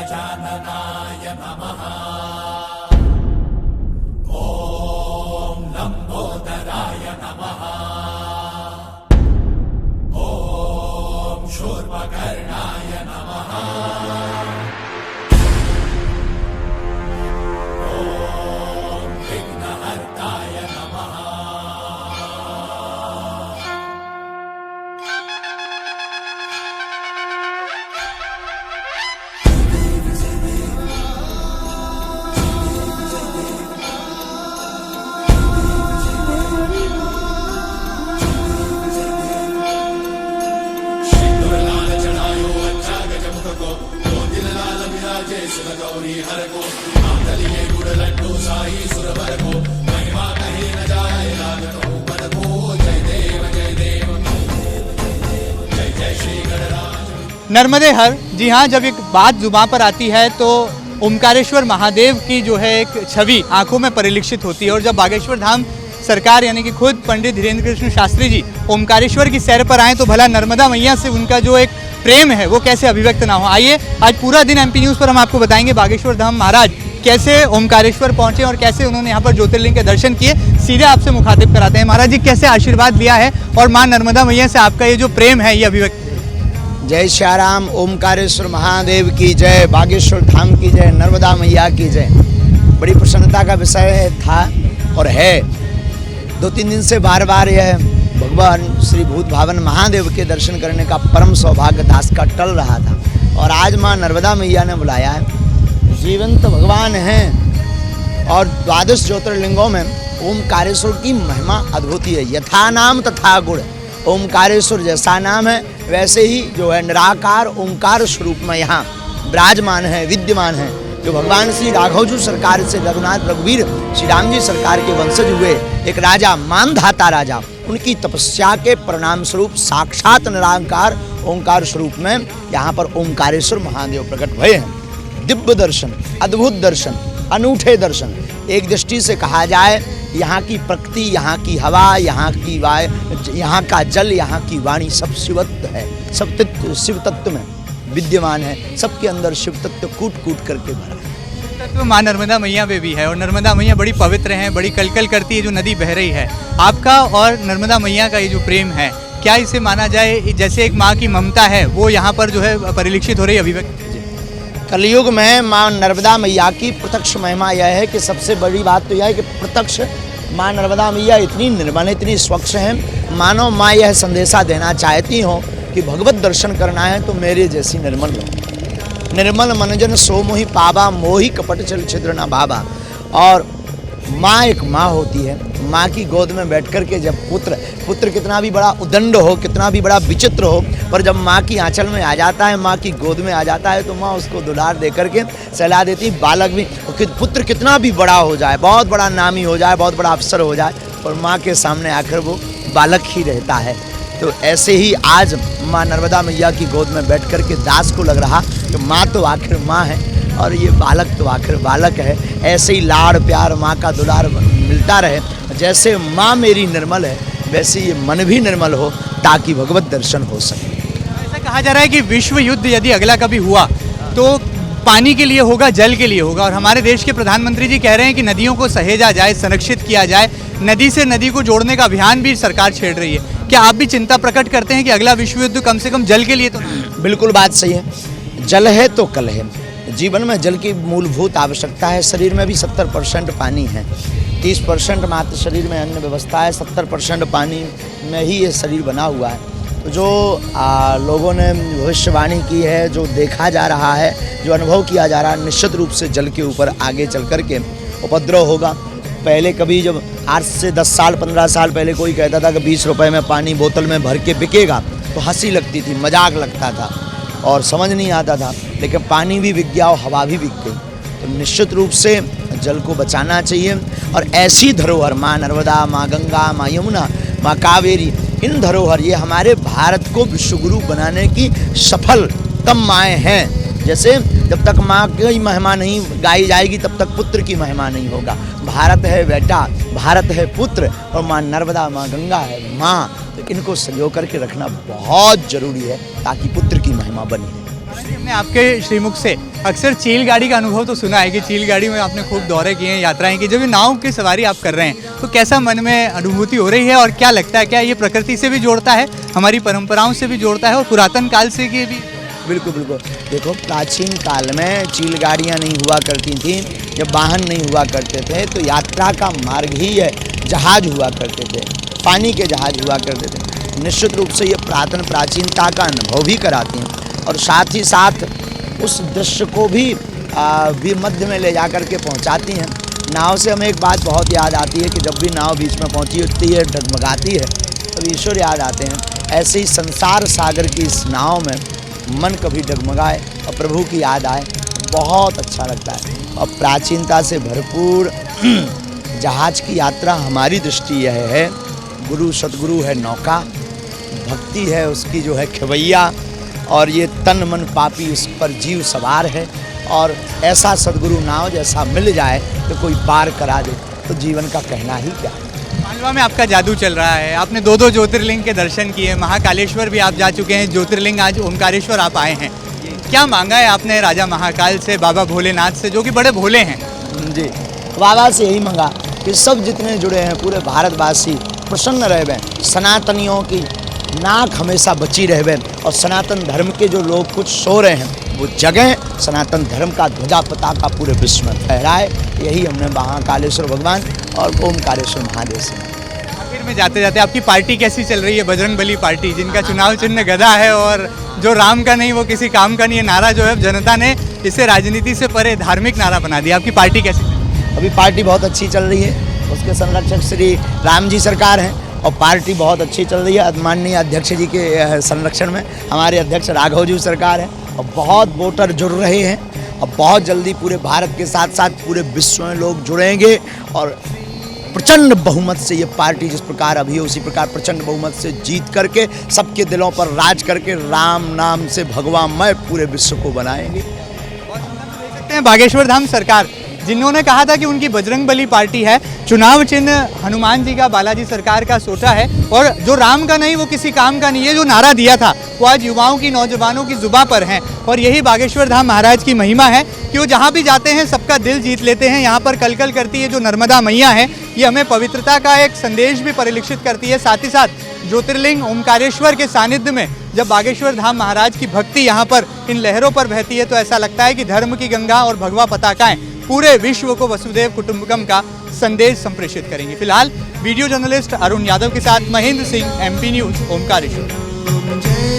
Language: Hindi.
गजाननाय नमः। ॐ लंबोदराय नमः। ॐ शूर्पकर्णाय नमः। ॐ विघ्नहर्ताय नमः। गौरी हर को मातलिए गुड़ लड्डू साई सुरवर को महिमा कहीं न जाए लागत ऊपर को। जय देव जय देव जय जय श्री गणराज। नर्मदे हर, जी हाँ, जब एक बात जुबान पर आती है तो ओमकारेश्वर महादेव की जो है एक छवि आंखों में परिलक्षित होती है। और जब बागेश्वर धाम सरकार यानी कि खुद पंडित धीरेन्द्र कृष्ण शास्त्री जी ओमकारेश्वर की सैर पर आए तो भला नर्मदा मैया से उनका जो एक प्रेम है वो कैसे अभिव्यक्त ना हो। आइए आज पूरा दिन एमपी न्यूज़ पर हम आपको बताएंगे बागेश्वर धाम महाराज कैसे ओमकारेश्वर पहुंचे और कैसे उन्होंने यहाँ पर ज्योतिर्लिंग के दर्शन किए। सीधे आपसे मुखातिब कराते हैं। महाराज जी, कैसे आशीर्वाद लिया है और माँ नर्मदा मैया से आपका ये जो प्रेम है ये अभिव्यक्त। जय श्याराम, ओमकारेश्वर महादेव की जय, बागेश्वर धाम की जय, नर्मदा मैया की जय। बड़ी प्रसन्नता का विषय था और है। 2-3 दिन से बार बार यह भगवान श्री भूत भावन महादेव के दर्शन करने का परम सौभाग्य दास का टल रहा था। और आज माँ नर्मदा मैया ने बुलाया है। जीवंत भगवान हैं और 12 ज्योतिर्लिंगों में ओमकारेश्वर की महिमा अद्भुत है। यथा नाम तथा गुण। ओमकारेश्वर जैसा नाम है वैसे ही जो है निराकार ओंकार स्वरूप में यहाँ विराजमान है, विद्यमान है। जो भगवान श्री राघवजू सरकार से रघुनाथ रघुवीर श्री राम जी सरकार के वंशज हुए एक राजा, मानधाता राजा, उनकी तपस्या के परिणाम स्वरूप साक्षात निराकार ओंकार स्वरूप में यहाँ पर ओमकारेश्वर महादेव प्रकट हुए हैं। दिव्य दर्शन, अद्भुत दर्शन, अनूठे दर्शन। एक दृष्टि से कहा जाए यहाँ की प्रकृति, यहाँ की हवा, यहाँ की वायु, यहाँ का जल, यहाँ की वाणी सब शिवत्व है। सब तत्व शिव तत्व में विद्यमान है। सबके अंदर शिव तत्व कूट कूट करके भरा है। तत्व माँ नर्मदा मैया पे भी है और नर्मदा मैया बड़ी पवित्र हैं, बड़ी कलकल करती है जो नदी बह रही है। आपका और नर्मदा मैया का ये जो प्रेम है, क्या इसे माना जाए जैसे एक माँ की ममता है वो यहाँ पर जो है परिलक्षित हो रही है अभिव्यक्त। कलयुग में माँ नर्मदा मैया की प्रत्यक्ष महिमा यह है कि सबसे बड़ी बात तो यह है कि प्रत्यक्ष माँ नर्मदा मैया इतनी निर्मल, इतनी स्वच्छ हैं। मानो माँ यह संदेशा देना चाहती हो कि भगवत दर्शन करना है तो मेरे जैसी निर्मल हो। निर्मल मनजन सो मोहि पावा, मोहि कपट चल छिद्र न भावा। और माँ एक माँ होती है। माँ की गोद में बैठ कर के जब पुत्र कितना भी बड़ा उदंड हो, कितना भी बड़ा विचित्र हो, पर जब माँ की आंचल में आ जाता है, माँ की गोद में आ जाता है तो माँ उसको दुलार दे करके सहला देती। बालक भी, पुत्र कितना भी बड़ा हो जाए, बहुत बड़ा नामी हो जाए, बहुत बड़ा अफसर हो जाए, पर माँ के सामने आकर वो बालक ही रहता है। तो ऐसे ही आज माँ नर्मदा मैया की गोद में बैठ कर के दास को लग रहा कि माँ तो आखिर माँ है और ये बालक तो आखिर बालक है। ऐसे ही लाड़ प्यार, माँ का दुलार मिलता रहे। जैसे माँ मेरी निर्मल है वैसे ये मन भी निर्मल हो ताकि भगवत दर्शन हो सके। ऐसा कहा जा रहा है कि विश्व युद्ध यदि अगला कभी हुआ तो पानी के लिए होगा, जल के लिए होगा। और हमारे देश के प्रधानमंत्री जी कह रहे हैं कि नदियों को सहेजा जाए, संरक्षित किया जाए। नदी से नदी को जोड़ने का अभियान भी सरकार छेड़ रही है। क्या आप भी चिंता प्रकट करते हैं कि अगला विश्व युद्ध कम से कम जल के लिए तो? बिल्कुल बात सही है। जल है तो कल है। जीवन में जल की मूलभूत आवश्यकता है। शरीर में भी 70% पानी है, 30% मात्र शरीर में अन्न व्यवस्था है, 70% पानी में ही ये शरीर बना हुआ है। तो जो लोगों ने भविष्यवाणी की है, जो देखा जा रहा है, जो अनुभव किया जा रहा है, निश्चित रूप से जल के ऊपर आगे चल कर के उपद्रव होगा। पहले कभी जब आज से 10 साल 15 साल पहले कोई कहता था कि 20 रुपए में पानी बोतल में भर के बिकेगा तो हंसी लगती थी, मजाक लगता था और समझ नहीं आता था। लेकिन पानी भी बिक गया और हवा भी बिक गई। तो निश्चित रूप से जल को बचाना चाहिए। और ऐसी धरोहर माँ नर्मदा, माँ गंगा, माँ यमुना, माँ कावेरी, इन धरोहर ये हमारे भारत को विश्वगुरु बनाने की सफलतम माएँ हैं। जैसे जब तक माँ की महिमा नहीं गाई जाएगी तब तक पुत्र की महिमा नहीं होगा। भारत है बेटा, भारत है पुत्र और माँ नर्मदा, माँ गंगा है माँ। तो इनको संजो करके रखना बहुत जरूरी है ताकि पुत्र की महिमा बनी रहे। हमने आपके श्रीमुख से अक्सर चील गाड़ी का अनुभव तो सुना है कि चील गाड़ी में आपने खूब दौरे किए हैं, यात्राएं की। जब ये नाव की सवारी आप कर रहे हैं तो कैसा मन में अनुभूति हो रही है और क्या लगता है, क्या ये प्रकृति से भी जोड़ता है, हमारी परंपराओं से भी जोड़ता है और पुरातन काल से की भी? बिल्कुल बिल्कुल। देखो, प्राचीन काल में चील गाड़ियाँ नहीं हुआ करती थीं, जब वाहन नहीं हुआ करते थे तो यात्रा का मार्ग ही है जहाज हुआ करते थे, पानी के जहाज हुआ करते थे। निश्चित रूप से ये प्राचीनता का अनुभव भी कराती हैं और साथ ही साथ उस दृश्य को भी मध्य में ले जा कर के पहुँचाती हैं। नाव से हमें एक बात बहुत याद आती है कि जब भी नाव बीच में पहुँची होती है, डगमगाती है, तो ईश्वर याद आते हैं। ऐसे ही संसार सागर की इस नाव में मन कभी डगमगाए और प्रभु की याद आए, बहुत अच्छा लगता है। और प्राचीनता से भरपूर जहाज की यात्रा हमारी दृष्टि यह है, गुरु सतगुरु है नौका, भक्ति है उसकी जो है खेवैया, और ये तन मन पापी उस पर जीव सवार है। और ऐसा सदगुरु नाव जैसा मिल जाए तो कोई पार करा दे, तो जीवन का कहना ही क्या। मालवा में आपका जादू चल रहा है, आपने 2 ज्योतिर्लिंग के दर्शन किए, महाकालेश्वर भी आप जा चुके हैं, ज्योतिर्लिंग आज ओमकारेश्वर आप आए हैं। क्या मांगा है आपने राजा महाकाल से, बाबा भोलेनाथ से, जो कि बड़े भोले हैं? जी, बाबा से यही मांगा कि सब जितने जुड़े हैं पूरे भारतवासी प्रसन्न रहे, सनातनियों की नाक हमेशा बची रहे और सनातन धर्म के जो लोग कुछ सो रहे हैं वो जगें, सनातन धर्म का ध्वजा पताका पूरे विश्व में फहराए। यही हमने महाकालेश्वर भगवान और ओमकारेश्वर महादेव से। आखिर में जाते जाते आपकी पार्टी कैसी चल रही है, बजरंगबली पार्टी, जिनका चुनाव चिन्ह गदा है और जो राम का नहीं वो किसी काम का नहीं है नारा जो है जनता ने इसे राजनीति से परे धार्मिक नारा बना दिया, आपकी पार्टी कैसी? अभी पार्टी बहुत अच्छी चल रही है, उसके संरक्षक श्री राम जी सरकार हैं और पार्टी बहुत अच्छी चल रही है। माननीय अध्यक्ष जी के संरक्षण में हमारे अध्यक्ष राघव जी सरकार है और बहुत वोटर जुड़ रहे हैं और बहुत जल्दी पूरे भारत के साथ साथ पूरे विश्व में लोग जुड़ेंगे और प्रचंड बहुमत से ये पार्टी जिस प्रकार अभी है उसी प्रकार प्रचंड बहुमत से जीत करके सबके दिलों पर राज करके राम नाम से भगवामय पूरे विश्व को बनाएंगे। देख सकते हैं बागेश्वर धाम सरकार, जिन्होंने कहा था कि उनकी बजरंगबली पार्टी है, चुनाव चिन्ह हनुमान जी का, बालाजी सरकार का सोटा है और जो राम का नहीं वो किसी काम का नहीं है, जो नारा दिया था वो आज युवाओं की, नौजवानों की जुबां पर है। और यही बागेश्वर धाम महाराज की महिमा है कि वो जहाँ भी जाते हैं सबका दिल जीत लेते हैं। यहाँ पर कलकल करती है जो नर्मदा मैया है, ये हमें पवित्रता का एक संदेश भी परिलक्षित करती है। साथ ही साथ ज्योतिर्लिंग ओमकारेश्वर के सानिध्य में जब बागेश्वर धाम महाराज की भक्ति यहाँ पर इन लहरों पर बहती है तो ऐसा लगता है कि धर्म की गंगा और भगवा पताकाएं पूरे विश्व को वसुदेव कुटुंबकम का संदेश संप्रेषित करेंगी। फिलहाल वीडियो जर्नलिस्ट अरुण यादव के साथ महेंद्र सिंह, MP न्यूज़, ओमकारेश्वर।